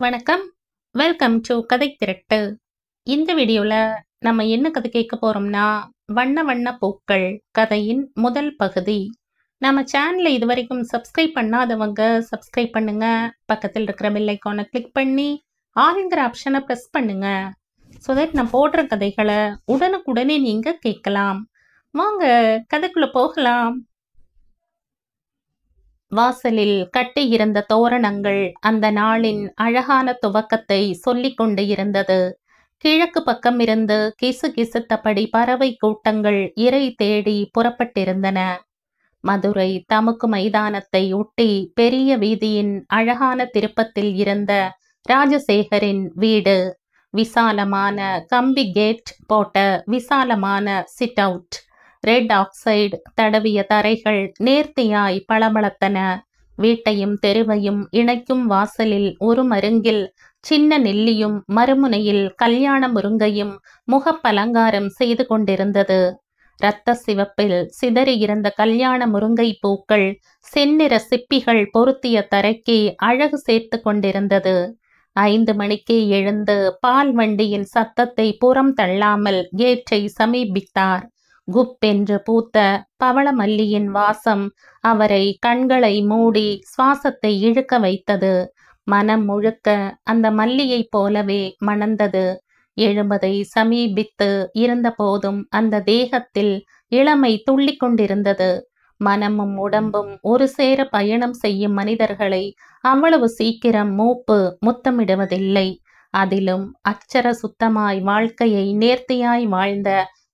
வணக்கம். Welcome to கதை திரட்டு. இந்த வீடியோல நம்ம என்ன கதை கேட்க போறோம்னா, வண்ண வண்ண பூக்கள் கதையின் முதல் பகுதி. நம்ம சேனலை இதுவரைக்கும் சப்ஸ்கிரைப் பண்ணாதவங்க சப்ஸ்கிரைப் பண்ணுங்க. பக்கத்தில் இருக்கிற பெல் ஐகானை கிளிக் பண்ணி ஆல்ங்கிற ஆப்ஷனை ப்ரெஸ் பண்ணுங்க. ஸோ தட் நான் போடுற கதைகளை உடனுக்குடனே நீங்க கேட்கலாம். வாங்க கதைக்குள்ள போகலாம். வாசலில் கட்டியிருந்த தோரணங்கள் அந்த நாளின் அழகான துவக்கத்தை சொல்லிக் கொண்டு இருந்தது. கிழக்கு பக்கம் இருந்து கிசு கிசுத்தபடி பறவை கூட்டங்கள் இரை தேடி புறப்பட்டிருந்தன. மதுரை தமுக்கு மைதானத்தை ஒட்டி பெரிய வீதியின் அழகான திருப்பத்தில் இருந்த ராஜசேகரின் வீடு. விசாலமான கம்பி கேட் போட்ட விசாலமான சிட் அவுட். ரெட் ஆக்சைடு தடவிய தரைகள் நேர்த்தியாய் பளபளத்தன. வீட்டையும் தெருவையும் இணைக்கும் வாசலில் ஒரு மருங்கில் சின்ன நெல்லியும் மறுமுனையில் கல்யாண முருங்கையும் முகப்பலங்காரம் செய்து கொண்டிருந்தது. இரத்த சிவப்பில் சிதறியிருந்த கல்யாண முருங்கை பூக்கள் செந்நிற சிப்பிகள் பொருத்திய தரைக்கு அழகு சேர்த்து கொண்டிருந்தது. 5 மணிக்கு எழுந்து பால் வண்டியின் சத்தத்தை புறம் தள்ளாமல் கேட்டை சமீபித்தார். குப்பென்று பூத்த பவள மல்லியின் வாசம் அவரை கண்களை மூடி சுவாசத்தை இழுக்க வைத்தது. மனம் முழுக்க அந்த மல்லியைப் போலவே மணந்தது. 70 சமீபித்து இருந்த போதும் அந்த தேகத்தில் இளமை துள்ளி கொண்டிருந்தது. மனமும் உடம்பும் ஒரு சேர பயணம் செய்யும் மனிதர்களை அவ்வளவு சீக்கிரம் மூப்பு முத்தமிடுவதில்லை. அதிலும் அச்சர சுத்தமாய் வாழ்க்கையை நேர்த்தியாய் வாழ்ந்த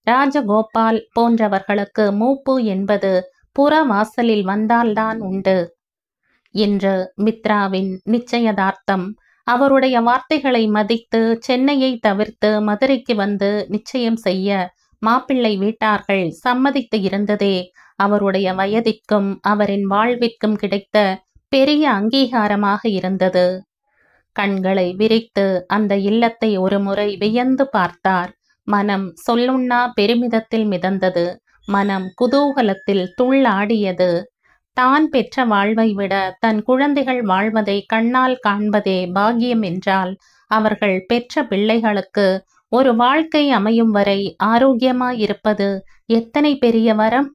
ராஜகோபால் போன்றவர்களுக்கு மூப்பு என்பது புற வாசலில் வந்தால்தான் உண்டு. இன்று மித்ராவின் நிச்சயதார்த்தம். அவருடைய வார்த்தைகளை மதித்து சென்னையை தவிர்த்து மதுரைக்கு வந்து நிச்சயம் செய்ய மாப்பிள்ளை வீட்டார்கள் சம்மதித்து இருந்ததே அவருடைய வயதிற்கும் அவரின் வாழ்விற்கும் கிடைத்த பெரிய அங்கீகாரமாக இருந்தது. கண்களை விரித்து அந்த இல்லத்தை ஒரு முறை வியந்து பார்த்தார். மனம் சொல்லுண்ணா பெருமிதத்தில் மிதந்தது. மனம் குதூகலத்தில் துள்ளாடியது. தான் பெற்ற வாழ்வை விட தன் குழந்தைகள் வாழ்வதை கண்ணால் காண்பதே பாக்கியம் என்றால், அவர்கள் பெற்ற பிள்ளைகளுக்கு ஒரு வாழ்க்கை அமையும் வரை ஆரோக்கியமாயிருப்பது எத்தனை பெரிய வரம்!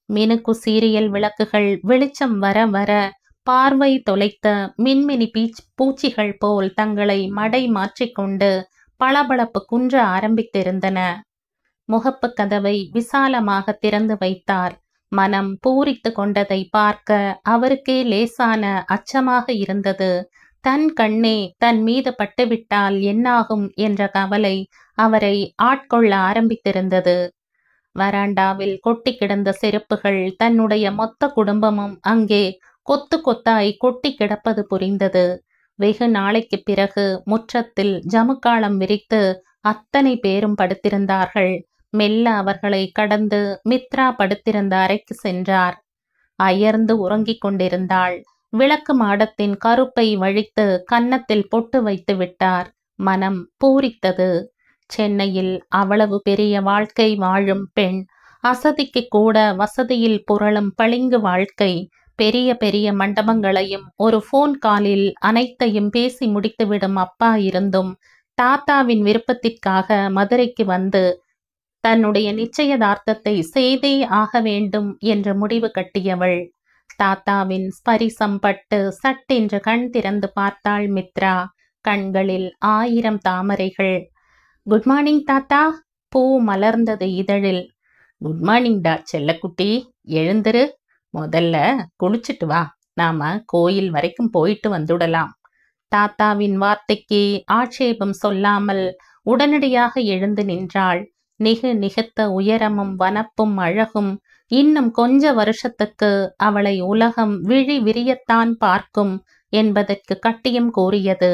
மினுக்கு சீரியல் விளக்குகள் வெளிச்சம் வர வர பார்வை தொலைத்த மின்மினி பூச்சிகள் போல் தங்களை மடை மாற்றிக்கொண்டு பளபளப்பு குன்ற ஆரம்பித்திருந்தன. முகப்பு கதவை விசாலமாக திறந்து வைத்தார். மனம் பூரித்து கொண்டதை பார்க்க அவருக்கே லேசான அச்சமாக இருந்தது. தன் கண்ணே தன் மீது பட்டுவிட்டால் என்னாகும் என்ற கவலை அவரை ஆட்கொள்ள ஆரம்பித்திருந்தது. வராண்டாவில் கொட்டி கிடந்த செருப்புகள், தன்னுடைய மொத்த குடும்பமும் அங்கே கொத்து கொத்தாய் கொட்டி கிடப்பது புரிந்தது. வெகு நாளைக்கு பிறகு முற்றத்தில் ஜமுக்காளம் விரித்து அத்தனை பேரும் படுத்திருந்தார்கள். மெல்ல அவர்களை கடந்து மித்ரா படுத்திருந்த அறைக்கு சென்றார். அயர்ந்து உறங்கிக் கொண்டிருந்தாள். விளக்கு மாடத்தின் கருப்பை வழித்து கன்னத்தில் பொட்டு வைத்து விட்டார். மனம் பூரித்தது. சென்னையில் அவ்வளவு பெரிய வாழ்க்கை வாழும் பெண். அசதிக்கு கூட வசதியில் புரளும் பளிங்கு வாழ்க்கை. பெரிய பெரிய மண்டபங்களையும் ஒரு போன் காலில் அனைத்தையும் பேசி முடித்துவிடும் அப்பா இருந்தும் தாத்தாவின் விருப்பத்திற்காக மதுரைக்கு வந்து தன்னுடைய நிச்சயதார்த்தத்தை செய்தே ஆக வேண்டும் என்று முடிவு கட்டியவள். தாத்தாவின் ஸ்பரிசம் பட்டு சட்டென்று கண் திறந்து பார்த்தாள் மித்ரா. கண்களில் 1000 தாமரைகள். குட் மார்னிங் தாத்தா. பூ மலர்ந்தது இதழில். குட் மார்னிங்டா செல்லக்குட்டி, எழுந்திரு. முதல்ல குளிச்சுட்டு வா, நாம கோயில் வரைக்கும் போயிட்டு வந்துடலாம். தாத்தாவின் வார்த்தைக்கு ஆட்சேபம் சொல்லாமல் உடனடியாக எழுந்து நின்றாள். நிகத்த உயரமும் வனப்பும் அழகும் இன்னும் கொஞ்ச வருஷத்துக்கு அவளை உலகம் விழி விரியத்தான் பார்க்கும் என்பதற்கு கட்டியம் கூறியது.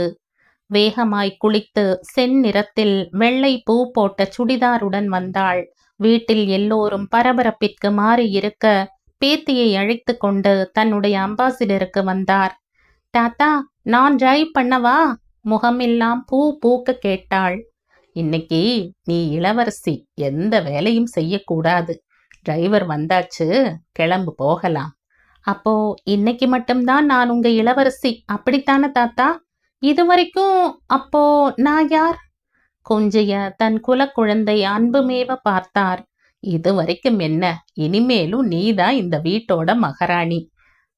வேகமாய் குளித்து செந்நிறத்தில் வெள்ளை பூ போட்ட சுடிதாருடன் வந்தாள். வீட்டில் எல்லோரும் பரபரப்பிற்கு மாறி இருக்க பேத்தியை அழைத்து கொண்டு தன்னுடைய அம்பாசிடருக்கு வந்தார். தாத்தா, நான் டிரைவ் பண்ணவா? முகமெல்லாம் பூ பூக்க கேட்டாள். இன்னைக்கு நீ இளவரசி, எந்த வேலையும் செய்யக்கூடாது. டிரைவர் வந்தாச்சு, கிளம்பு போகலாம். அப்போ இன்னைக்கு மட்டும்தான் நான் உங்க இளவரசி, அப்படித்தானே தாத்தா? இதுவரைக்கும் அப்போ நான் யார்? கொஞ்சிய தன் குலக்குழந்தை அன்புமேவ பார்த்தார். இதுவரைக்கும் என்ன, இனிமேலும் நீதான் இந்த வீட்டோட மகாராணி.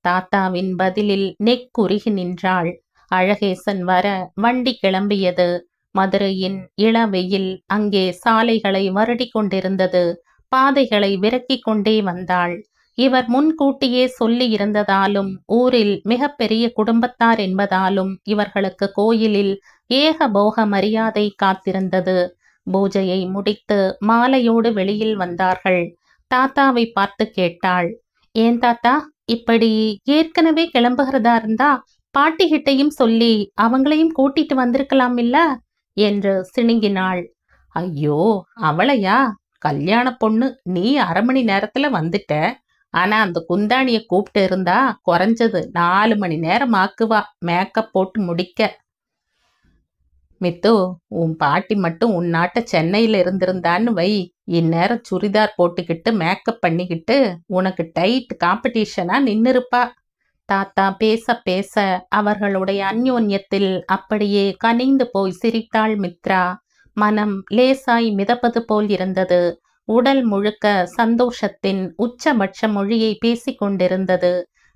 தாத்தாவின் பதிலில் நெக்குருகி நின்றாள். அழகேசன் வர வண்டி கிளம்பியது. மதுரையின் இளவெயில் அங்கே சாலைகளை வருடி கொண்டிருந்தது. பாதைகளை விரக்கிக் கொண்டே வந்தாள். இவர் முன்கூட்டியே சொல்லி இருந்ததாலும் ஊரில் மிக பெரிய குடும்பத்தார் என்பதாலும் இவர்களுக்கு கோயிலில் ஏகபோக மரியாதை காத்திருந்தது. பூஜையை முடித்து மாலையோடு வெளியில் வந்தார்கள். தாத்தாவை பார்த்து கேட்டாள், ஏன் தாத்தா இப்படி ஏற்கனவே கிளம்புகிறதா இருந்தா பாட்டிகிட்டையும் சொல்லி அவங்களையும் கூட்டிட்டு வந்திருக்கலாம் இல்ல என்று சிணுங்கினாள். ஐயோ, அவளையா? கல்யாண பொண்ணு, நீ 1/2 மணி நேரத்துல வந்துட்ட. ஆனா அந்த குந்தாணிய கூப்பிட்டு இருந்தா குறைஞ்சது 4 மணி நேரம் ஆக்குவா மேக்கப் போட்டு முடிக்க. மித்து, உன் பாட்டி மட்டும் உன்னாட்ட சென்னையில இருந்திருந்தான்னு வை, இந்நேரம் சுடிதார் போட்டுக்கிட்டு மேக்கப் பண்ணிக்கிட்டு உனக்கு டைட் காம்படிஷனா நின்னுருப்பா. தாத்தா பேச பேச அவர்களுடைய அந்யோன்யத்தில் அப்படியே கனிந்து போய் சிரித்தாள் மித்ரா. மனம் லேசாய் மிதப்பது போல் இருந்தது. உடல் முழுக்க சந்தோஷத்தின் உச்சபட்ச மொழியை பேசிக்கொண்டிருந்தது.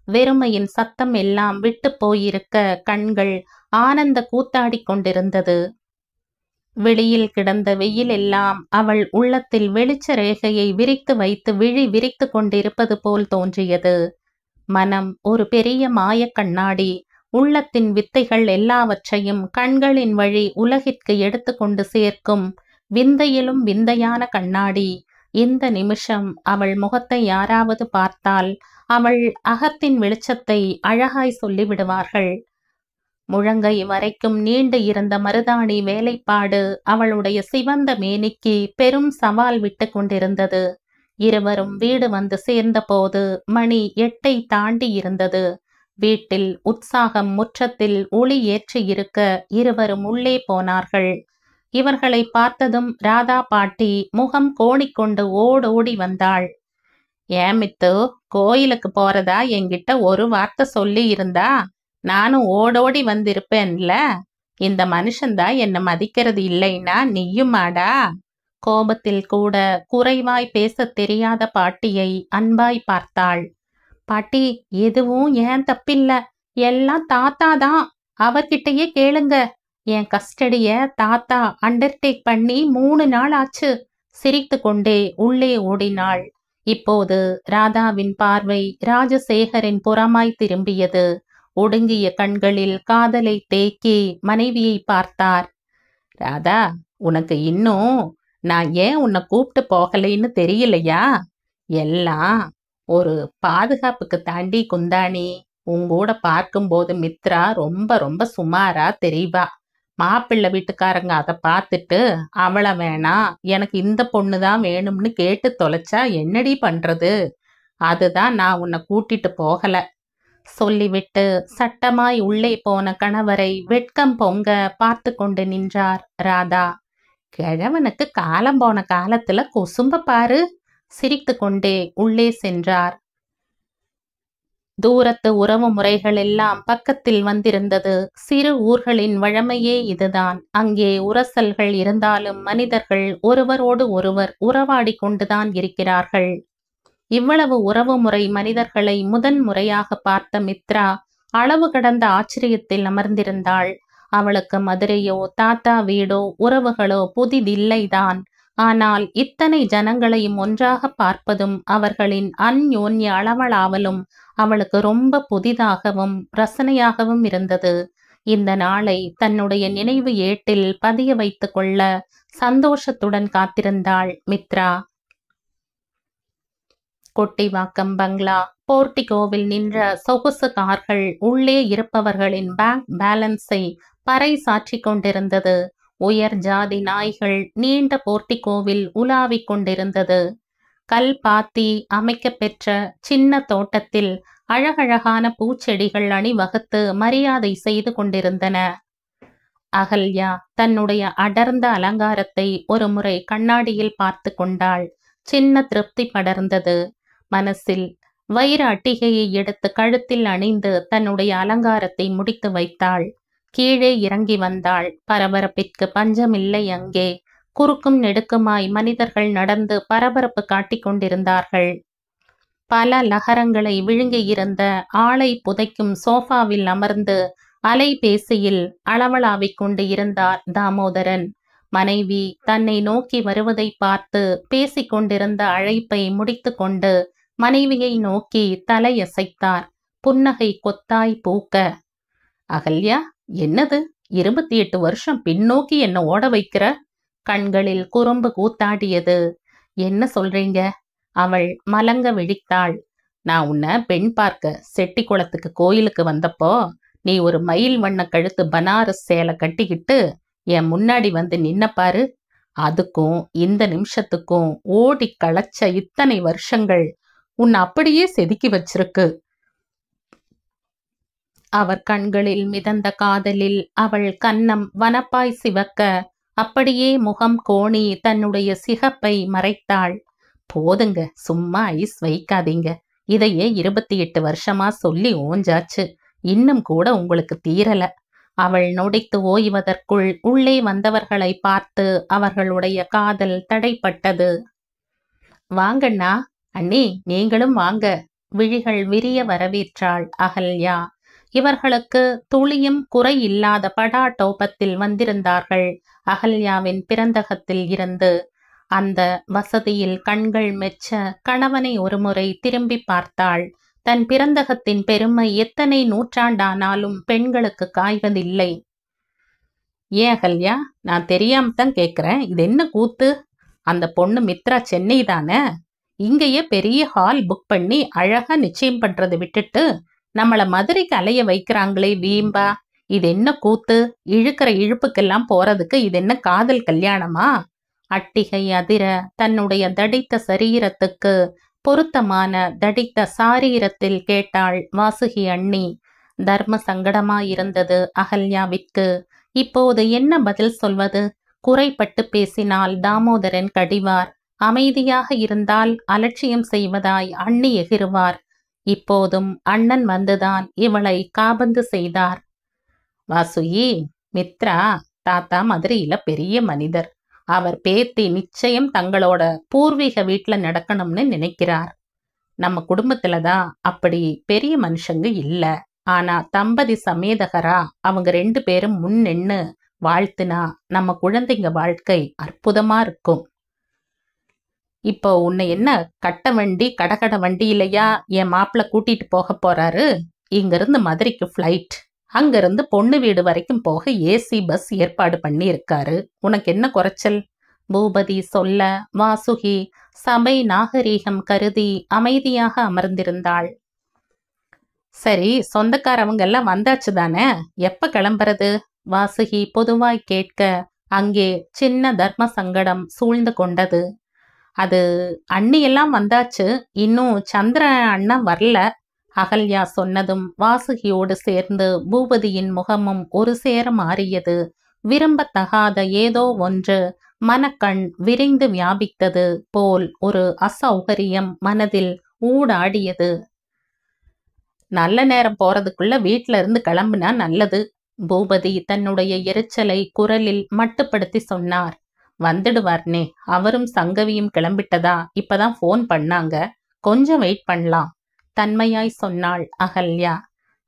வெறுமையின் சத்தம் எல்லாம் விட்டு போயிருக்க கண்கள் ஆனந்த கூத்தாடி கொண்டிருந்தது. வெளியில் கிடந்த வெயில் எல்லாம் அவள் உள்ளத்தில் வெளிச்ச ரேகையை விரித்து வைத்து விழி விரித்து கொண்டிருப்பது போல் தோன்றியது. மனம் ஒரு பெரிய மாய கண்ணாடி. உள்ளத்தின் வித்தைகள் எல்லாவற்றையும் கண்களின் வழி உலகிற்கு எடுத்து கொண்டு சேர்க்கும் விந்தையிலும் விந்தையான கண்ணாடி. இந்த நிமிஷம் அவள் முகத்தை யாராவது பார்த்தால் அவள் அகத்தின் வெளிச்சத்தை அழகாய் சொல்லிவிடுவார்கள். முழங்கை வரைக்கும் நீண்டு இருந்த மருதாணி வேலைப்பாடு அவளுடைய சிவந்த மேனிக்கு பெரும் சவால் விட்டு கொண்டிருந்தது. இருவரும் வீடு வந்து சேர்ந்தபோது மணி 8ஐ தாண்டி இருந்தது. வீட்டில் உற்சாகம் முற்றத்தில் ஒளி ஏற்றி இருக்க இருவரும் உள்ளே போனார்கள். இவர்களை பார்த்ததும் ராதா பாட்டி முகம் கோணிக்கொண்டு ஓடோடி வந்தாள். ஏமித்து, கோயிலுக்கு போறதா என்கிட்ட ஒரு வார்த்தை சொல்லி இருந்தா நானும் ஓடோடி வந்திருப்பேன்ல. இந்த மனுஷன்தான் என்ன மதிக்கிறது இல்லைன்னா நீயுமாடா? கோபத்தில் கூட குறைவாய் பேச தெரியாத பாட்டியை அன்பாய் பார்த்தாள். பாட்டி, எதுவும் ஏன் தப்பில்ல, எல்லாம் தாத்தா தான், அவர்கிட்டயே கேளுங்க. என் கஸ்டடிய தாத்தா அண்டர்டேக் பண்ணி 3 நாள் ஆச்சு. சிரித்து கொண்டே உள்ளே ஓடினாள். இப்போது ராதாவின் பார்வை ராஜசேகரின் புறமாய் திரும்பியது. ஒடுங்கிய கண்களில் காதலை தேக்கி மனைவியை பார்த்தார். ராதா, உனக்கு இன்னும் நான் ஏன் உன்னை கூப்பிட்டு போகலைன்னு தெரியலையா? எல்லாம் ஒரு பாதுகாப்புக்கு தாண்டி குந்தாணி. உங்கூட பார்க்கும்போது மித்ரா ரொம்ப ரொம்ப சுமாரா தெரியவா. மாப்பிள்ளை வீட்டுக்காரங்க அதை பார்த்துட்டு அவளை வேணாம், எனக்கு இந்த பொண்ணு தான் வேணும்னு கேட்டு தொலைச்சா என்னடி பண்றது? அதுதான் நான் உன்னை கூட்டிட்டு போகல. சொல்லிவிட்டு சட்டமாய் உள்ளே போன கணவரை வெட்கம் பொங்க பார்த்து கொண்டு நின்றார் ராதா. கிழவனுக்கு காலம் போன காலத்துல கொசும்ப பாரு. சிரித்து கொண்டே உள்ளே சென்றார். தூரத்து உறவு முறைகள் எல்லாம் பக்கத்தில் வந்திருந்தது. சிறு ஊர்களின் வழமையே இதுதான். அங்கே உரசல்கள் இருந்தாலும் மனிதர்கள் ஒருவரோடு ஒருவர் உறவாடி கொண்டுதான் இருக்கிறார்கள். இவ்வளவு உறவு முறை மனிதர்களை முதன் முறையாக பார்த்த மித்ரா அளவு கடந்த ஆச்சரியத்தில் அமர்ந்திருந்தாள். அவளுக்கு மதுரையோ தாத்தா வீடோ உறவுகளோ புதிதில்லைதான். ஆனால் இத்தனை ஜனங்களையும் ஒன்றாக பார்ப்பதும் அவர்களின் அந்யோன்ய அளவலாவலும் அவளுக்கு ரொம்ப புதிதாகவும் ரசனையாகவும் இருந்தது. இந்த நாளை தன்னுடைய நினைவு ஏட்டில் பதிய வைத்து கொள்ள சந்தோஷத்துடன் காத்திருந்தாள் மித்ரா. கொட்டிவாக்கம் பங்களா போர்டிகோவில் நின்ற சொகுசு கார்கள் உள்ளே இருப்பவர்களின் பேங்க் பேலன்ஸை பறை சாற்றி கொண்டிருந்தது. உயர் ஜாதி நாய்கள் நீண்ட போர்டிகோவில் உலாவிக் கொண்டிருந்தது. கல் பாத்தி அமைக்க பெற்ற சின்ன தோட்டத்தில் அழகழகான பூச்செடிகள் அணிவகுத்து மரியாதை செய்து கொண்டிருந்தன. அகல்யா தன்னுடைய அடர்ந்த அலங்காரத்தை ஒரு முறை கண்ணாடியில் பார்த்து கொண்டாள். சின்ன திருப்தி படர்ந்தது மனசில். வைர அட்டிகையை எடுத்து கழுத்தில் அணிந்து தன்னுடைய அலங்காரத்தை முடித்து வைத்தாள். கீழே இறங்கி வந்தாள். பரபரப்பிற்கு பஞ்சமில்லை அங்கே. குறுக்கும் நெடுக்குமாய் மனிதர்கள் நடந்து பரபரப்பு காட்டிக் கொண்டிருந்தார்கள். பல லகரங்களை விழுங்கியிருந்த ஆளை புதைக்கும் சோஃபாவில் அமர்ந்து அலைபேசியில் அளவளாவிக் கொண்டு இருந்தார் தாமோதரன். மனைவி தன்னை நோக்கி வருவதை பார்த்து பேசிக்கொண்டிருந்த அழைப்பை முடித்து கொண்டு மனைவியை நோக்கி தலையசைத்தார். புன்னகை கொத்தாய் பூக்க. அகல்யா, என்னது 28 வருஷம் பின்னோக்கி என்ன ஓட வைக்கிற? கண்களில் குறும்பு கூத்தாடியது. என்ன சொல்றீங்க? அவள் மலங்க விழித்தாள். நான் உன்னை பெண் பார்க்க செட்டிக்குளத்துக்கு கோயிலுக்கு வந்தப்போ நீ ஒரு மயில் வண்ண கழுத்து பனாரஸ் சேலை கட்டிக்கிட்டு என் முன்னாடி வந்து நின்ன பாரு. அதுக்கும் இந்த நிமிஷத்துக்கும் ஓடி களைச்ச இத்தனை வருஷங்கள் உன்னை அப்படியே செதுக்கி வச்சிருக்கு. அவர் கண்களில் மிதந்த காதலில் அவள் கன்னம் வனப்பாய் சிவக்க அப்படியே முகம் கோணி தன்னுடைய சிகப்பை மறைத்தாள். போதுங்க, சும்மா ஐஸ் வைக்காதீங்க. இதையே 28 வருஷமா சொல்லி ஓஞ்சாச்சு. இன்னும் கூட உங்களுக்கு தீரல. அவள் நொடித்து ஓய்வதற்குள் உள்ளே வந்தவர்களை பார்த்து அவர்களுடைய காதல் தடைப்பட்டது. வாங்கண்ணா, அண்ணி நீங்களும் வாங்க. விழிகள் விரிய வரவேற்றாள் அகல்யா. இவர்களுக்கு துளியும் குறை இல்லாத படாட்டோபத்தில் வந்திருந்தார்கள் அகல்யாவின் பிறந்தகத்தில் இருந்து. அந்த வசதியில் கண்கள் மெச்ச கணவனை ஒருமுறை திரும்பி பார்த்தாள். தன் பிறந்தகத்தின் பெருமை எத்தனை நூற்றாண்டானாலும் பெண்களுக்கு காய்வதில்லை. ஏன் அகல்யா, நான் தெரியாம தான் கேட்குறேன், இது என்ன கூத்து? அந்த பொண்ணு மித்ரா சென்னை தானே? இங்கேயே பெரிய ஹால் புக் பண்ணி அழகா நிச்சயம் பண்றதை விட்டுட்டு நம்மளை மதுரைக்கு அலைய வைக்கிறாங்களே வீம்பா. இது என்ன கூத்து? இழுக்கிற இழுப்புக்கெல்லாம் போறதுக்கு இது என்ன காதல் கல்யாணமா? அட்டிகை அதிர தன்னுடைய தடித்த சரீரத்துக்கு பொருத்தமான தடித்த சாரீரத்தில் கேட்டாள் வாசுகி அண்ணி. தர்ம சங்கடமாயிருந்தது அகல்யாவிற்கு. இப்போது என்ன பதில் சொல்வது? குறைப்பட்டு பேசினால் தாமோதரன் கடிவார். அமைதியாக இருந்தால் அலட்சியம் செய்வதாய் அண்ணி எகிறுவார். இப்போதும் அண்ணன் வந்துதான் இவளை காபந்து செய்தார். வாசுகி, மித்ரா தாத்தா மதுரையில பெரிய மனிதர். அவர் பேத்தி நிச்சயம் தங்களோட பூர்வீக வீட்டுல நடக்கணும்னு நினைக்கிறார். நம்ம குடும்பத்துலதான் அப்படி பெரிய மனுஷங்க இல்ல. ஆனா தம்பதி சமேதகரா அவங்க 2 பேரும் முன் நின்னு வாழ்த்துனா நம்ம குழந்தைங்க வாழ்க்கை அற்புதமா இருக்கும். இப்போ உன்னை என்ன கட்ட வண்டி கடகட வண்டி இல்லையா என் மாப்பிள்ள கூட்டிட்டு போக போறாரு? இங்கிருந்து மதுரைக்கு ஃப்ளைட். அங்கிருந்து பொண்ணு வீடு வரைக்கும் போக ஏசி பஸ் ஏற்பாடு பண்ணி இருக்காரு. உனக்கு என்ன குறைச்சல்? பூபதி சொல்ல வாசுகி சபை நாகரீகம் கருதி அமைதியாக அமர்ந்திருந்தாள். சரி, சொந்தக்காரவங்க எல்லாம் வந்தாச்சு தானே? எப்ப கிளம்புறது? வாசுகி பொதுவாய் கேட்க அங்கே சின்ன தர்ம சங்கடம் சூழ்ந்து கொண்டது. அது அண்ணியெல்லாம் வந்தாச்சு, இன்னும் சந்திர அண்ணன் வரல. அகல்யா சொன்னதும் வாசுகியோடு சேர்ந்து பூபதியின் முகமும் ஒரு சேர மாறியது. விரும்பத்தகாத ஏதோ ஒன்று மனக்கண் விரைந்து வியாபித்தது போல் ஒரு அசௌகரியம் மனதில் ஊடாடியது. நல்ல நேரம் போறதுக்குள்ள வீட்டுல இருந்து கிளம்புனா நல்லது. பூபதி தன்னுடைய எரிச்சலை குரலில் மட்டுப்படுத்தி சொன்னார். வந்துடுவார்னே, அவரும் சங்கவியும் கிளம்பிட்டதா இப்பதான் போன் பண்ணாங்க. கொஞ்சம் வெயிட் பண்ணலாம் தன்மையாய் சொன்னாள் அகல்யா.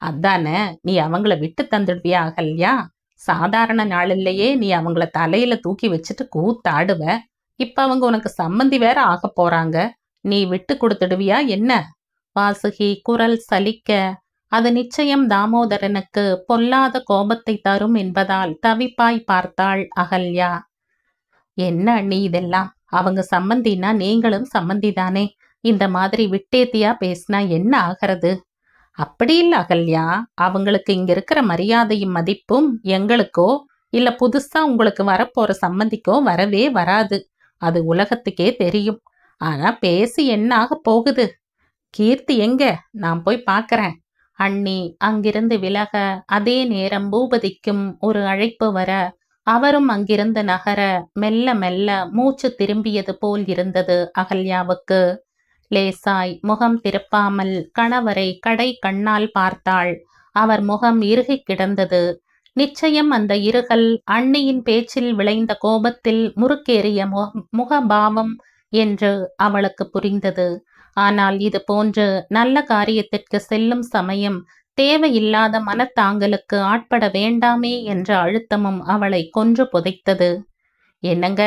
அதானே, நீ அவங்கள விட்டு தந்துடுவியா அகல்யா? சாதாரண நாளிலேயே நீ அவங்கள தலையில தூக்கி வச்சுட்டு கூத்தாடுவ. இப்ப அவங்க உனக்கு சம்மந்தி வேற ஆக போறாங்க. நீ விட்டு கொடுத்துடுவியா என்ன? வாசுகி குரல் சலிக்க அது நிச்சயம் தாமோதரனுக்கு பொல்லாத கோபத்தை தரும் என்பதால் தவிப்பாய் பார்த்தாள் அகல்யா. என்ன அண்ணி இதெல்லாம்? அவங்க சம்மந்தினா நீங்களும் சம்மந்திதானே. இந்த மாதிரி விட்டேத்தியா பேசினா என்ன ஆகிறது? அப்படி இல்ல அகல்யா, அவங்களுக்கு இங்க இருக்கிற மரியாதையும் மதிப்பும் எங்களுக்கோ இல்ல புதுசா உங்களுக்கு வரப்போற சம்மந்திக்கோ வரவே வராது. அது உலகத்துக்கே தெரியும். ஆனா பேசி என்ன ஆக போகுது? கீர்த்தி எங்க? நான் போய் பார்க்கறேன். அண்ணி அங்கிருந்து விலக அதே நேரம் பூபதிக்கும் ஒரு அழைப்பு வர அவரும் அங்கிருந்து நகர மெல்ல மெல்ல மூச்சு திரும்பியது போல் இருந்தது அகல்யாவுக்கு. லேசாய் முகம் திருப்பாமல் கணவரை கடை கண்ணால் பார்த்தாள். அவர் முகம் இறுகி கிடந்தது. நிச்சயம் அந்த இருகல் அண்ணியின் பேச்சில் விளைந்த கோபத்தில் முறுக்கேறிய முகபாவம் என்று அவளுக்கு புரிந்தது. ஆனால் இது போன்று நல்ல காரியத்திற்கு செல்லும் சமயம் தேவையில்லாத மனத்தாங்கலுக்கு ஆட்பட வேண்டாமே என்ற அழுத்தமும் அவளை கொன்று புதைத்தது. என்னங்க,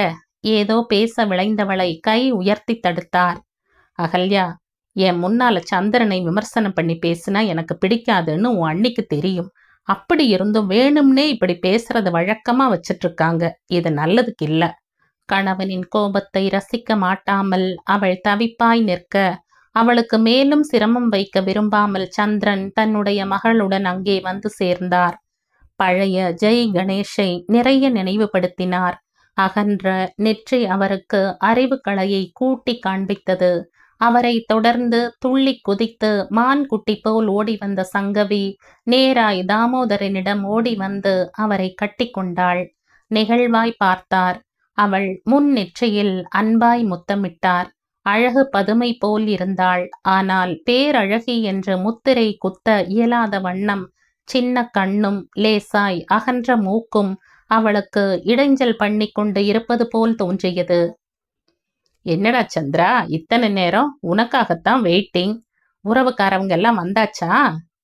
ஏதோ பேச விளைந்தவளை கை உயர்த்தி தடுத்தார். அகல்யா, என் முன்னால சந்திரனை விமர்சனம் பண்ணி பேசினா எனக்கு பிடிக்காதுன்னு உன் அண்ணிக்கு தெரியும். அப்படி இருந்தும் வேணும்னே இப்படி பேசுறத வழக்கமா வச்சிட்டு இருக்காங்க. இது நல்லதுக்கு இல்ல. கணவனின் கோபத்தை ரசிக்க மாட்டாமல் அவள் தவிப்பாய் நிற்க, அவளுக்கு மேலும் சிரமம் வைக்க விரும்பாமல் சந்திரன் தன்னுடைய மகளுடன் அங்கே வந்து சேர்ந்தார். பழைய ஜெய் கணேஷை நிறைய நினைவுபடுத்தினார். அகன்ற நெற்றி அவருக்கு அறிவு கலையை கூட்டி காண்பித்தது. அவரை தொடர்ந்து துள்ளி குதித்து மான் குட்டி போல் ஓடி வந்த சங்கவி நேராய் தாமோதரனிடம் ஓடி வந்து அவரை கட்டி கொண்டாள். நிகழ்வாய் பார்த்தார். அவள் முன் நெற்றியில் அன்பாய் முத்தமிட்டார். அழகு பதுமை போல் இருந்தாள். ஆனால் பேரழகி என்று முத்திரை குத்த இயலாத வண்ணம் சின்ன கண்ணும் லேசாய் அகன்ற மூக்கும் அவளுக்கு இடைஞ்சல் பண்ணி கொண்டு இருப்பது போல் தோன்றியது. என்னடா சந்திரா, இத்தனை நேரம்? உனக்காகத்தான் வெயிட்டிங். உறவுக்காரவங்க எல்லாம் வந்தாச்சா?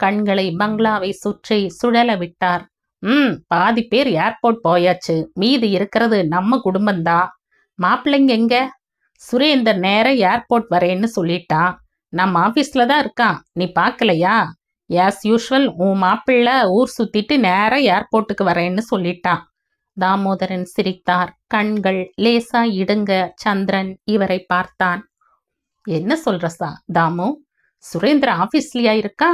கண்களை பங்களாவை சுற்றி சுழல விட்டார். பாதி பேர் ஏர்போர்ட் போயாச்சு. மீதி இருக்கிறது நம்ம குடும்பம்தான். மாப்பிள்ளைங்க எங்க? சுரேந்தர் நேரம் ஏர்போர்ட் வரேன்னு சொல்லிட்டான். நம்ம ஆபீஸ்ல தான் இருக்கான். நீ பார்க்கலையா? ஆஸ் யூஷுவல் உன் மாப்பிள்ளை ஊர் சுத்திட்டு நேரம் ஏர்போர்ட்டுக்கு வரேன்னு சொல்லிட்டான். தாமோதரன் சிரித்தார். கண்கள் லேசா இடுங்க சந்திரன் இவரை பார்த்தான். என்ன சொல்றசா தாமு? சுரேந்திர ஆபீஸ்லயா இருக்கா?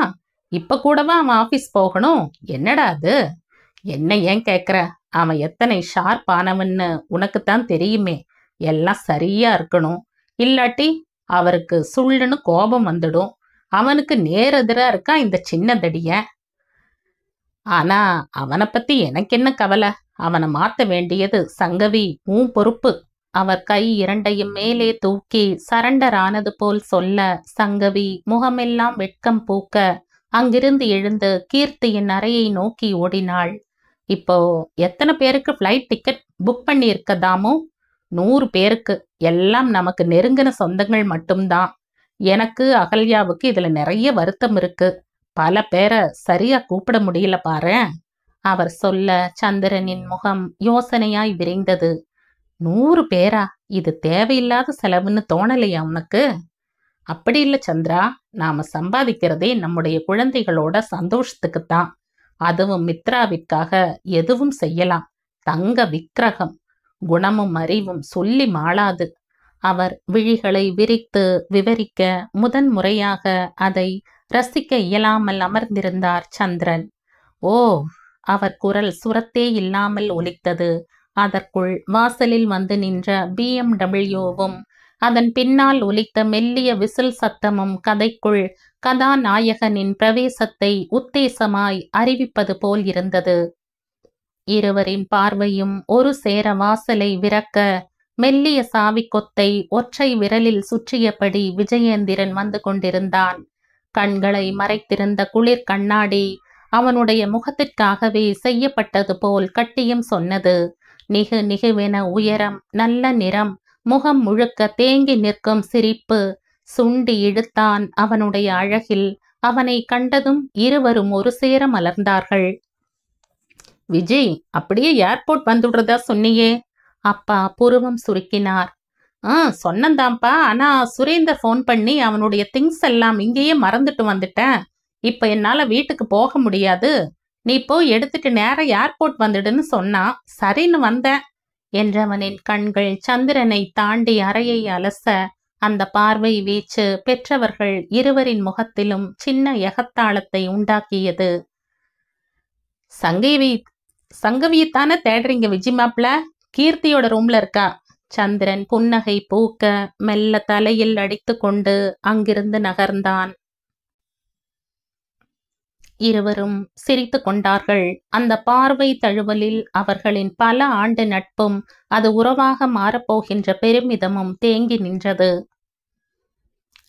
இப்ப கூடவா அவன் ஆபீஸ் போகணும்? என்னடா அது? என்ன ஏன் கேக்குற? அவன் எத்தனை ஷார்ப் ஆனவன்னு உனக்குத்தான் தெரியுமே. எல்லாம் சரியா இருக்கணும். இல்லாட்டி அவருக்கு சுள்ளுன்னு கோபம் வந்துடும். அவனுக்கு நேரெதிரா இருக்கா இந்த சின்ன தடிய. ஆனா அவனை பத்தி எனக்கு என்ன கவலை? அவனை மாத்த வேண்டியது சங்கவி உன் பொறுப்பு. அவர் கை இரண்டையும் மேலே தூக்கி சரண்டர் ஆனது போல் சொல்ல சங்கவி முகமெல்லாம் வெட்கம் பூக்க அங்கிருந்து எழுந்து கீர்த்தியின் அறையை நோக்கி ஓடினாள். இப்போ எத்தனை பேருக்கு ஃப்ளைட் டிக்கெட் புக் பண்ணி இருக்கதாமோ? 100 பேருக்கு. எல்லாம் நமக்கு நெருங்கின சொந்தங்கள் மட்டும்தான். எனக்கு அகல்யாவுக்கு இதுல நிறைய வருத்தம் இருக்கு. பல பேரை சரியா கூப்பிட முடியல பாரு. அவர் சொல்ல சந்திரனின் முகம் யோசனையாய் விரிந்தது. 100 பேரா? இது தேவையில்லாத செலவுன்னு தோணலையா உனக்கு? அப்படி இல்லை சந்திரா. நாம சம்பாதிக்கிறதே நம்முடைய குழந்தைகளோட சந்தோஷத்துக்குத்தான். அதுவும் மித்ராவிற்காக எதுவும் செய்யலாம். தங்க விக்கிரகம். குணமும் அறிவும் சொல்லி மாளாது. அவர் விழிகளை விரித்து விவரிக்க முதன் முறையாக அதை ரசிக்க இயலாமல் அமர்ந்திருந்தார் சந்திரன். ஓ! அவர் குரல் சுரத்தே இல்லாமல் ஒலித்தது. அதற்குள் வாசலில் வந்து நின்ற BMW-வும் அதன் பின்னால் ஒலித்த மெல்லிய விசில் சத்தமும் கதைக்குள் கதாநாயகனின் பிரவேசத்தை உத்தேசமாய் அறிவிப்பது போல் இருந்தது. இருவரின் பார்வையும் ஒரு சேர வாசலை விரக்க மெல்லிய சாவிக்கொத்தை ஒற்றை விரலில் சுற்றியபடி விஜயேந்திரன் வந்து கொண்டிருந்தான். கண்களை மறைத்திருந்த குளிர் கண்ணாடி அவனுடைய முகத்திற்காகவே செய்யப்பட்டது போல் கட்டியம் சொன்னது. நிகு நிகுவென உயரம், நல்ல நிறம், முகம் முழுக்க தேங்கி நிற்கும் சிரிப்பு. சுண்டி இழுத்தான் அவனுடைய அழகில். அவனை கண்டதும் இருவரும் ஒரு சேர மலர்ந்தார்கள். விஜய், அப்படியே ஏர்போர்ட் வந்துடுறதா சொன்னியே? அப்பா புருவம் சுருக்கினார். சொன்னந்தான்ப்பா. ஆனா சுரேந்தர் ஃபோன் பண்ணி அவனுடைய திங்ஸ் எல்லாம் இங்கேயே மறந்துட்டு வந்துட்டேன். இப்ப என்னால வீட்டுக்கு போக முடியாது. நீ போய் எடுத்துட்டு நேரம் ஏர்போர்ட் வந்துடுன்னு சொன்னா சரின்னு வந்தேன் என்றவனின் கண்கள் சந்திரனை தாண்டி அறையை அலச அந்த பார்வை வீச்சு பெற்றவர்கள் இருவரின் முகத்திலும் சின்ன எகத்தாளத்தை உண்டாக்கியது. சங்கவியத்தானே தேடுறீங்க விஜய் மாப்ள? கீர்த்தியோட ரூம்ல இருக்கா. சந்திரன் புன்னகை பூக்க மெல்ல தலையில் அடித்து கொண்டு அங்கிருந்து நகர்ந்தான். இருவரும் சிரித்து கொண்டார்கள். அந்த பார்வை தழுவலில் அவர்களின் பல ஆண்டு நட்பும் அது உறவாக மாறப்போகின்ற பெருமிதமும் தேங்கி நின்றது.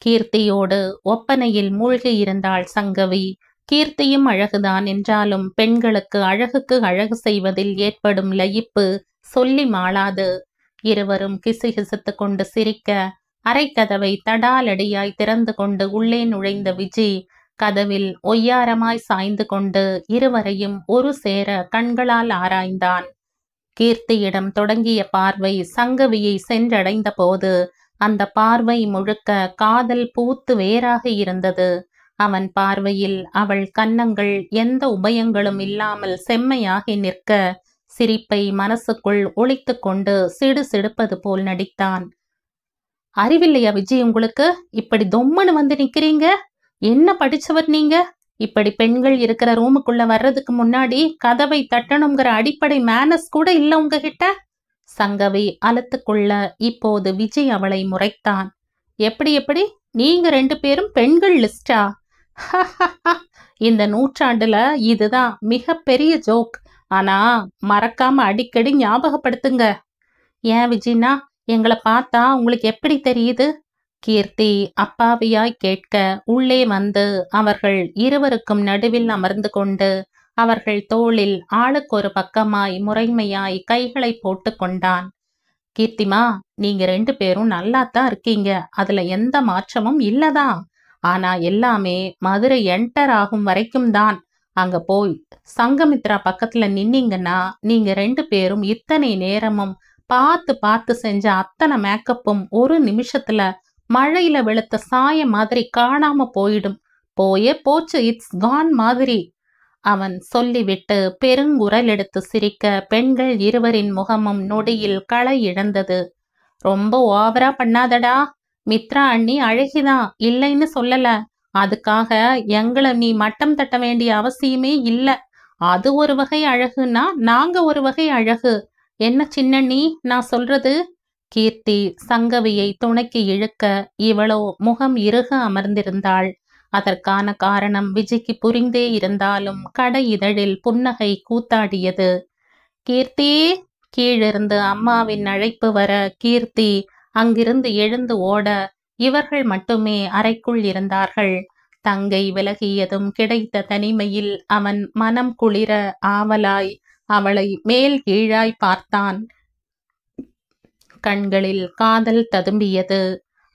கீர்த்தியோடு ஒப்பனையில் மூழ்கி இருந்தாள் சங்கவி. கீர்த்தியும் அழகுதான் என்றாலும் பெண்களுக்கு அழகுக்கு அழகு செய்வதில் ஏற்படும் லயிப்பு சொல்லி மாளாது. இருவரும் கிசுகிசுத்து கொண்டு சிரிக்க அரைக்கதவை தடாலடியாய் திறந்து கொண்டு உள்ளே நுழைந்த விஜி கதவில் ஒய்யாரமாய் சாய்ந்து கொண்டு இருவரையும் ஒரு சேர கண்களால் ஆராய்ந்தான். கீர்த்தியிடம் தொடங்கிய பார்வை சங்கவியை சென்றடைந்த போது அந்த பார்வை முழுக்க காதல் பூத்து வேறாக இருந்தது. அவன் பார்வையில் அவள் கன்னங்கள் எந்த உபயங்களும் இல்லாமல் செம்மையாகி நிற்க சிரிப்பை மனசுக்குள் ஒளித்து கொண்டு சிடு சிடுப்பது போல் நடித்தான். அறிவில்லையா விஜய் உங்களுக்கு? இப்படி தொம்மனு வந்து நிக்கிறீங்க? என்ன படிச்சவர் நீங்க? இப்படி பெண்கள் இருக்கிற ரூமுக்குள்ள வர்றதுக்கு முன்னாடி கதவை தட்டணுங்கிற அடிப்படை மேனஸ் கூட இல்ல உங்ககிட்ட? சங்கவி அலத்துக்குள்ள இப்போது விஜய் அவளை முறைத்தான். எப்படி நீங்க 2 பேரும் பெண்கள் லிஸ்டா? இந்த நூற்றாண்டுல இதுதான் மிக பெரிய ஜோக். ஆனா மறக்காம அடிக்கடி ஞாபகப்படுத்துங்க. ஏன் விஜய்னா, எங்களை பார்த்தா உங்களுக்கு எப்படி தெரியுது? கீர்த்தி அப்பாவியாய் கேட்க உள்ளே வந்து அவர்கள் இருவருக்கும் நடுவில் அமர்ந்து கொண்டு அவர்கள் தோளில் ஆளுக்கொரு பக்கமாய் முறைமையாய் கைகளை போட்டு கொண்டான். கீர்த்திமா, நீங்க 2 பேரும் நல்லாத்தான் இருக்கீங்க, அதுல எந்த மாற்றமும் இல்லதான். ஆனா எல்லாமே மதுரை என்டர் ஆகும் வரைக்கும் தான். அங்க போய் சங்கமித்ரா பக்கத்துல நின்னீங்கன்னா நீங்க 2 பேரும் இத்தனை நேரமும் பார்த்து செஞ்ச அத்தனை மேக்கப்பும் ஒரு நிமிஷத்துல மழையில வெளுத்த சாய மாதிரி காணாம போயிடும். போச்சு, இட்ஸ் கான் மாதிரி. அவன் சொல்லிவிட்டு பெருங்குரல் எடுத்து சிரிக்க பெண்கள் இருவரின் முகமும் நொடியில் களை இழந்தது. ரொம்ப ஓவரா பண்ணாதடா. மித்ரா அண்ணி அழகிதான், இல்லைன்னு சொல்லல. அதுக்காக எங்களை நீ மட்டம் தட்ட வேண்டிய அவசியமே இல்ல. அது ஒரு வகை அழகுன்னா நாங்க ஒரு வகை அழகு. என்ன சின்னண்ணி நான் சொல்றது? கீர்த்தி சங்கவியை துணைக்கு இழுக்க இவளோ முகம் இறுக அமர்ந்திருந்தாள். அதற்கான காரணம் விஜய்க்கு புரிந்தே இருந்தாலும் கடை இதழில் புன்னகை கூத்தாடியது. கீர்த்தி! கீழிருந்து அம்மாவின் அழைப்பு வர கீர்த்தி அங்கிருந்து எழுந்து ஓட இவர்கள் மட்டுமே அறைக்குள் இருந்தார்கள். தங்கை விலகியதும் கிடைத்த தனிமையில் அவன் மனம் குளிர ஆவலாய் அவளை மேல் கீழாய் பார்த்தான். கண்களில் காதல் ததும்பியது.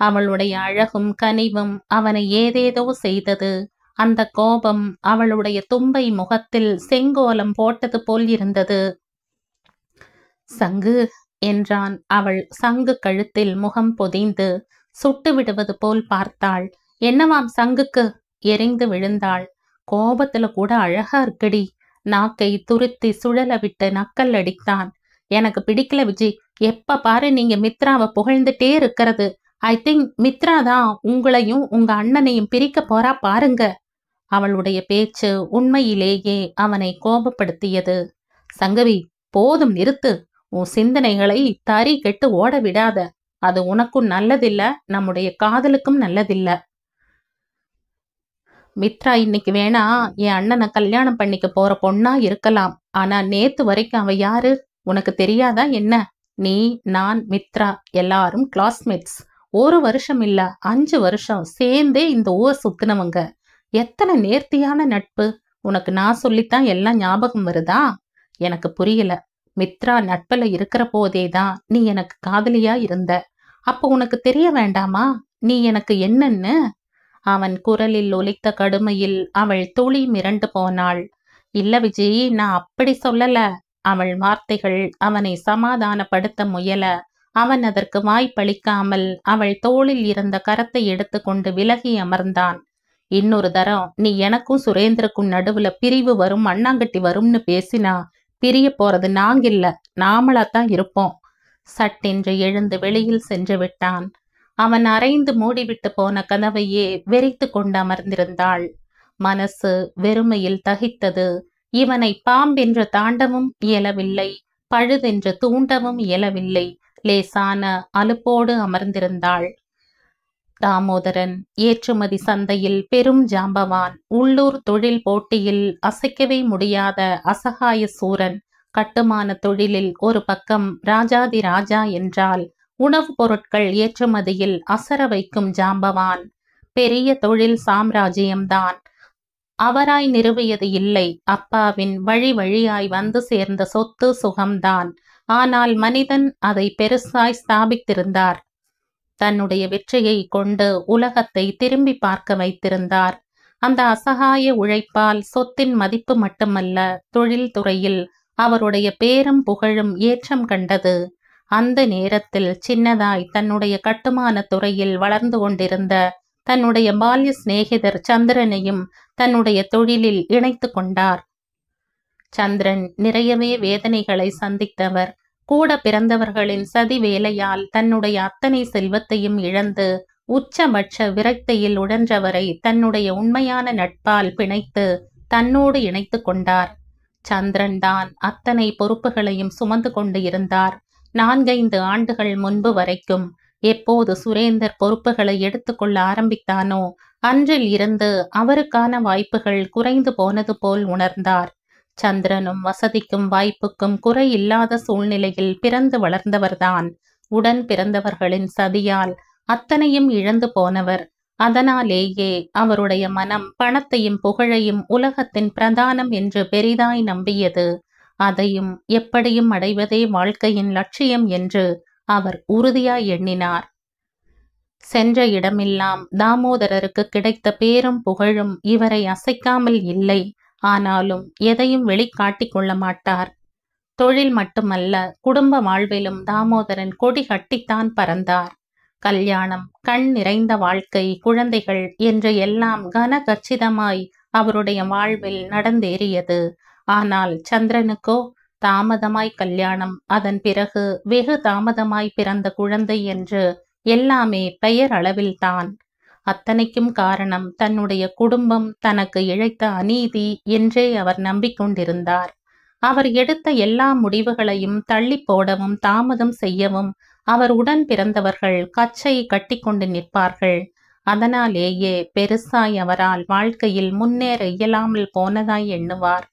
அவளுடைய அழகும் கனிவும் அவனை ஏதேதோ செய்தது. அந்த கோபம் அவளுடைய தும்பை முகத்தில் செங்கோலம் போட்டது போல் இருந்தது. சங்கு என்றான். அவள் சங்கு கழுத்தில் முகம் பொதிந்து சுட்டு விடுவது போல் பார்த்தாள். என்னவாம் சங்குக்கு? எரிந்து விழுந்தாள். கோபத்துல கூட அழகா இருக்குடி. நாக்கை துருத்தி சுழல விட்டு நக்கல் அடித்தான். எனக்கு பிடிக்கல விஜய், எப்ப பாரு நீங்க மித்ராவை புகழ்ந்துட்டே இருக்கிறது. ஐ திங்க் மித்ரா தான் உங்களையும் உங்க அண்ணனையும் பிரிக்க போறா பாருங்க. அவளுடைய பேச்சு உண்மையிலேயே அவனை கோபப்படுத்தியது. சங்கவி, போதும் நிறுத்து. உன் சிந்தனைகளை தறி கெட்டு ஓட விடாத. அது உனக்கும் நல்லதில்ல, நம்முடைய காதலுக்கும் நல்லதில்ல. மித்ரா இன்னைக்கு வேணா என் அண்ணனை கல்யாணம் பண்ணிக்க போற பொண்ணா இருக்கலாம். ஆனா நேத்து வரைக்கும் அவ யாரு உனக்கு தெரியாதா என்ன? நீ, நான், மித்ரா எல்லாரும் கிளாஸ்மேட்ஸ். 1 வருஷம் இல்ல 5 வருஷம் சேர்ந்தே இந்த ஊர் சுத்தினவங்க. எத்தனை நேர்த்தியான நட்பு. உனக்கு நான் சொல்லித்தான் எல்லாம் ஞாபகம் வருதா? எனக்கு புரியல. மித்ரா நட்புல இருக்கிற போதேதான் நீ எனக்கு காதலியா இருந்த. அப்போ உனக்கு தெரிய வேண்டாமா நீ எனக்கு என்னன்னு? அவன் குரலில் ஒலித்த கடுமையில் அவள் துளி மிரண்டு போனாள். இல்ல விஜய், நான் அப்படி சொல்லல. அவள் வார்த்தைகள் அவனை சமாதானப்படுத்த முயல அவன் அதற்கு வாய்ப்பளிக்காமல் அவள் தோளில் இருந்த கரத்தை எடுத்துக்கொண்டு விலகி அமர்ந்தான். இன்னொரு தரம் நீ எனக்கும் சுரேந்திரக்கும் நடுவுல பிரிவு வரும், அண்ணாங்கட்டி வரும்னு பேசினா பிரிய போறது நாங்கில்ல, நாமளாத்தான் இருப்போம். சட்டென்று எழுந்து வெளியில் சென்று விட்டான். அவன் அரைந்து மூடிவிட்டு போன கதவையே வெறித்து கொண்டு அமர்ந்திருந்தாள். மனசு வெறுமையில் தகித்தது. இவனை பாம்பென்று தாண்டவும் இயலவில்லை, பழுதென்று தூண்டவும் இயலவில்லை. லேசான அலுப்போடு அமர்ந்திருந்தாள். தாமோதரன் ஏற்றுமதி சந்தையில் பெரும் ஜாம்பவான், உள்ளூர் தொழில் போட்டியில் அசைக்கவே முடியாத அசகாய சூரன். கட்டுமான தொழிலில் ஒரு பக்கம் ராஜாதி ராஜா என்றால் உணவுப் பொருட்கள் ஏற்றுமதியில் அசர வைக்கும் ஜாம்பவான். பெரிய தொழில் சாம்ராஜ்யம்தான். அவராய் நிறுவியது இல்லை, அப்பாவின் வழி வழியாய் வந்து சேர்ந்த சொத்து சுகம்தான். ஆனால் மனிதன் அதை பெருசாய் ஸ்தாபித்திருந்தார். தன்னுடைய வெற்றியை கொண்டு உலகத்தை திரும்பி பார்க்க வைத்திருந்தார். அந்த அசகாய உழைப்பால் சொத்தின் மதிப்பு மட்டுமல்ல, தொழில் துறையில் அவருடைய பேரும் புகழும் ஏற்றம் கண்டது. அந்த நேரத்தில் சின்னதாய் தன்னுடைய கட்டுமான துறையில் வளர்ந்து கொண்டிருந்த தன்னுடைய பால்ய சிநேகிதர் சந்திரனையும் தன்னுடைய தொழிலில் இணைத்து கொண்டார். சந்திரன் நிறையவே வேதனைகளை சந்தித்தவர். கூட பிறந்தவர்களின் சதி வேலையால் தன்னுடைய அத்தனை செல்வத்தையும் இழந்து உச்சபட்ச விரக்தியில் உழன்றவரை தன்னுடைய உண்மையான நட்பால் பிணைத்து தன்னோடு இணைத்து கொண்டார். சந்திரன் தான் அத்தனை பொறுப்புகளையும் சுமந்து கொண்டு இருந்தார். 4-5 ஆண்டுகள் முன்பு வரைக்கும். எப்போது சுரேந்தர் பொறுப்புகளை எடுத்துக்கொள்ள ஆரம்பித்தானோ அன்றில் இருந்து அவருக்கான வாய்ப்புகள் குறைந்து போனது போல் உணர்ந்தார். சந்திரனும் வசதிக்கும் வாய்ப்புக்கும் குறையில்லாத சூழ்நிலையில் பிறந்து வளர்ந்தவர்தான். உடன் பிறந்தவர்களின் சதியால் அத்தனையும் இழந்து போனவர். அதனாலேயே அவருடைய மனம் பணத்தையும் புகழையும் உலகத்தின் பிரதானம் என்று பெரிதாய் நம்பியது. அதையும் எப்படியும் அடைவதே வாழ்க்கையின் லட்சியம் என்று அவர் உறுதியாய் எண்ணினார். சென்ற இடமெல்லாம் தாமோதரருக்கு கிடைத்த பேரும் புகழும் இவரை அசைக்காமல் இல்லை. ஆனாலும் எதையும் வெளிக்காட்டிக் கொள்ள மாட்டார். தொழில் மட்டுமல்ல, குடும்ப வாழ்விலும் தாமோதரன் கொடி கட்டித்தான் பறந்தார். கல்யாணம், கண் நிறைந்த வாழ்க்கை, குழந்தைகள் என்று எல்லாம் கனகச்சிதமாய் அவருடைய வாழ்வில் நடந்தேறியது. ஆனால் சந்திரனுக்கோ தாமதமாய் கல்யாணம், அதன் பிறகு வெகு தாமதமாய் பிறந்த குழந்தை என்று எல்லாமே பெயர் அளவில்தான். அத்தனைக்கும் காரணம் தன்னுடைய குடும்பம் தனக்கு இழைத்த அநீதி என்றே அவர் நம்பிக்கொண்டிருந்தார். அவர் எடுத்த எல்லா முடிவுகளையும் தள்ளி போடவும் தாமதம் செய்யவும் அவர் உடன் பிறந்தவர்கள் கச்சை கட்டிக்கொண்டு நிற்பார்கள். அதனாலேயே பெருசாய் அவரால் வாழ்க்கையில் முன்னேற இயலாமல் போனதாய் எண்ணுவார்.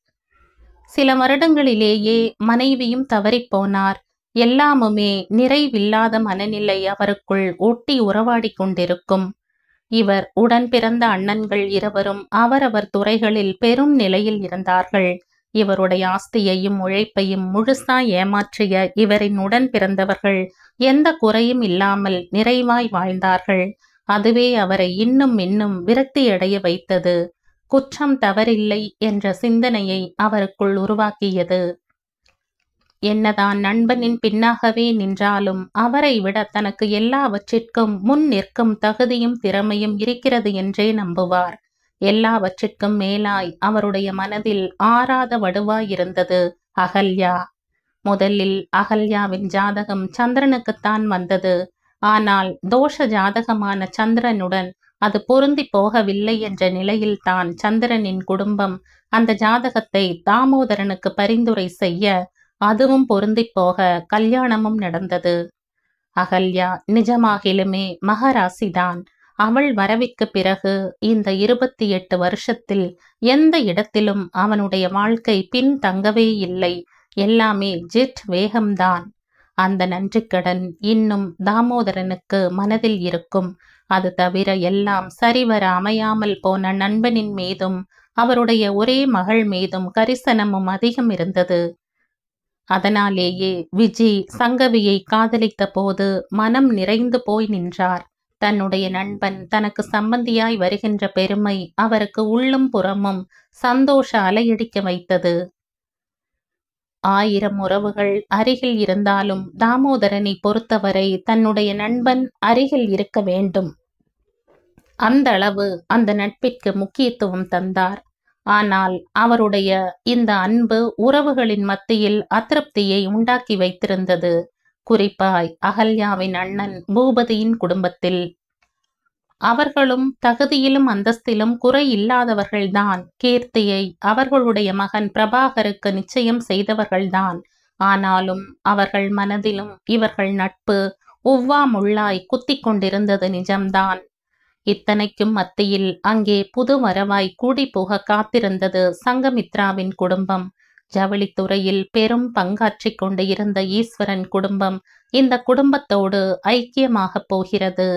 சில வருடங்களிலேயே மனைவியும் தவறிப்போனார். எல்லாமுமே நிறைவில்லாத மனநிலை அவருக்குள் ஒட்டி உறவாடி கொண்டிருக்கும். இவர் உடன் பிறந்த அண்ணன்கள் இருவரும் அவரவர் துறைகளில் பெரும் நிலையில் இருந்தார்கள். இவருடைய ஆஸ்தியையும் உழைப்பையும் முழுசாய் ஏமாற்றிய இவரின் உடன் பிறந்தவர்கள் எந்த குறையும் இல்லாமல் நிறைவாய் வாழ்ந்தார்கள். அதுவே அவரை இன்னும் விரக்தியடைய வைத்தது. குற்றம் தவறில்லை என்ற சிந்தனையை அவருக்குள் உருவாக்கியது. என்னதான் நண்பனின் பின்னாகவே நின்றாலும் அவரை விட தனக்கு எல்லாவற்றிற்கும் முன் நிற்கும் தகுதியும் திறமையும் இருக்கிறது என்றே நம்புவார். எல்லாவற்றிற்கும் மேலாய் அவருடைய மனதில் ஆறாத வடுவாய் இருந்தது அகல்யா. முதலில் அகல்யாவின் ஜாதகம் சந்திரனுக்குத்தான் வந்தது. ஆனால் தோஷ ஜாதகமான சந்திரனுடன் அது பொருந்தி போகவில்லை என்ற நிலையில்தான் சந்திரனின் குடும்பம் அந்த ஜாதகத்தை தாமோதரனுக்கு பரிந்துரை செய்ய, அதுவும் பொருந்தி போக கல்யாணமும் நடந்தது. அகல்யா நிஜமாகிலுமே மகராசிதான். அவள் வரவிற்கு பிறகு இந்த 28 வருஷத்தில் எந்த இடத்திலும் அவனுடைய வாழ்க்கை பின் தங்கவே இல்லை. எல்லாமே ஜெட் வேகம்தான். அந்த நன்றிக்கடன் இன்னும் தாமோதரனுக்கு மனதில் இருக்கும். அது தவிர எல்லாம் சரிவர அமையாமல் போன நண்பனின் மீதும் அவருடைய ஒரே மகள் மீதும் கரிசனமும் அதிகம் இருந்தது. அதனாலேயே விஜி சங்கவியை காதலித்த போது மனம் நிறைந்து போய் நின்றார். தன்னுடைய நண்பன் தனக்கு சம்பந்தியாய் வருகின்ற பெருமை அவருக்கு உள்ளும் புறமும் சந்தோஷ அலையடிக்க வைத்தது. 1000 உறவுகள் அருகில் இருந்தாலும் தாமோதரனை பொறுத்தவரை தன்னுடைய நண்பன் அருகில் இருக்க வேண்டும். அந்த அளவு அந்த நட்பிற்கு முக்கியத்துவம் தந்தார். ஆனால் அவருடைய இந்த அன்பு உறவுகளின் மத்தியில் அதிருப்தியை உண்டாக்கி வைத்திருந்தது. குறிப்பாய் அகல்யாவின் அண்ணன் பூபதியின் குடும்பத்தில். அவர்களும் தகுதியிலும் அந்தஸ்திலும் குறை இல்லாதவர்கள்தான். கீர்த்தியை அவர்களுடைய மகன் பிரபாகருக்கு நிச்சயம் செய்தவர்கள்தான். ஆனாலும் அவர்கள் மனதிலும் இவர்கள் நட்பு உவ்வா முள்ளாய் குத்தி கொண்டிருந்தது நிஜம்தான். இத்தனைக்கும் மத்தியில் அங்கே புது வரவாய் கூடி போக காத்திருந்தது சங்கமித்ராவின் குடும்பம். ஜவுளித்துறையில் பெரும் பங்காற்றி கொண்டு இருந்த ஈஸ்வரன் குடும்பம் இந்த குடும்பத்தோடு ஐக்கியமாக போகிறது.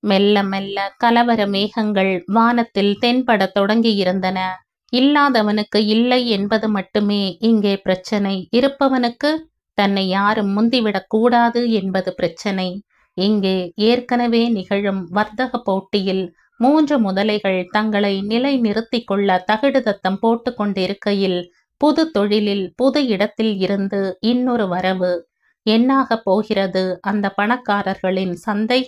மெல்ல மெல்ல கலவர மேகங்கள் வானத்தில் தென்படத் தொடங்கியிருந்தன. இல்லாதவனுக்கு இல்லை என்பது மட்டுமே இங்கே பிரச்சனை. இருப்பவனுக்கு தன்னை யாரும் முந்திவிடக் கூடாது என்பது பிரச்சனை. இங்கே ஏற்கனவே நிகழும் வர்த்தக போட்டியில் 3 முதலைகள் தங்களை நிலை நிறுத்திக் கொள்ள தகுடுதத்தம் போட்டு கொண்டிருக்கையில் புது தொழிலில் புது இடத்தில் இருந்து இன்னொரு வரவு. என்னாகப் போகிறது அந்த பணக்காரர்களின் சந்தை?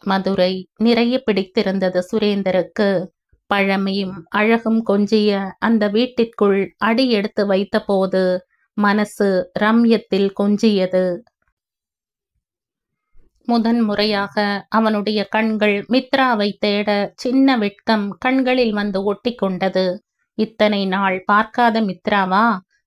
மதுரை நிறைய பிடித்திருந்தது சுரேந்தருக்கு. பழமையும் அழகும் கொஞ்சிய அந்த வீட்டிற்குள் அடி எடுத்து வைத்தபோது மனசு ரம்யத்தில் கொஞ்சியது. முதன்முறையாக அவனுடைய கண்கள் மித்ராவை தேட சின்ன வெட்கம் கண்களில் வந்து ஒட்டி கொண்டது. இத்தனை நாள் பார்க்காத மித்ராவா?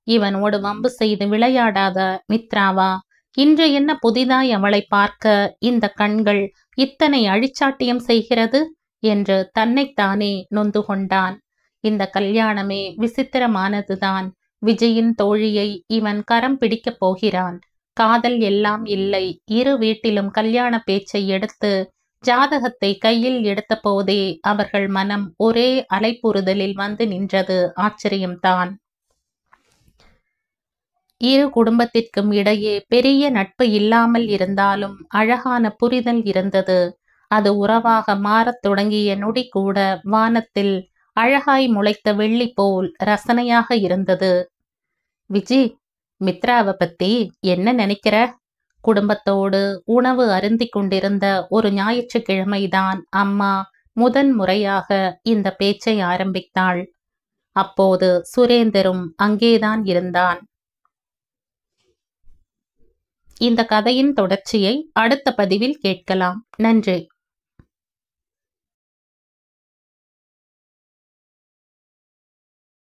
இவனோடு வம்பு செய்து விளையாடாத மித்ராவா? இன்று என்ன புதிதாய் அவளை பார்க்க இந்த கண்கள் இத்தனை அழிச்சாட்டியம் செய்கிறது என்று தன்னைத்தானே நொந்து கொண்டான். இந்த கல்யாணமே விசித்திரமானதுதான். விஜயின் தோழியை இவன் கரம் பிடிக்கப் போகிறான். காதல் எல்லாம் இல்லை. இரு வீட்டிலும் கல்யாண பேச்சை எடுத்து ஜாதகத்தை கையில் எடுத்த போதே அவர்கள் மனம் ஒரே அலைப்புறுதலில் வந்து நின்றது. ஆச்சரியம்தான். இரு குடும்பத்திற்கும் இடையே பெரிய நட்பு இல்லாமல் இருந்தாலும் அழகான புரிதல் இருந்தது. அது உறவாக மாறத் தொடங்கிய நொடி கூட வானத்தில் அழகாய் முளைத்த வெள்ளி போல் ரசனையாக இருந்தது. விஜி, மித்ராவை பத்தி என்ன நினைக்கிற? குடும்பத்தோடு உணவு அருந்தி கொண்டிருந்த ஒரு ஞாயிற்றுக்கிழமைதான் அம்மா முதன்முறையாக இந்த பேச்சை ஆரம்பித்தாள். அப்போது சுரேந்தரும் அங்கேதான் இருந்தான். இந்த கதையின் தொடர்ச்சியை அடுத்த பதிவில் கேட்கலாம். நன்றி.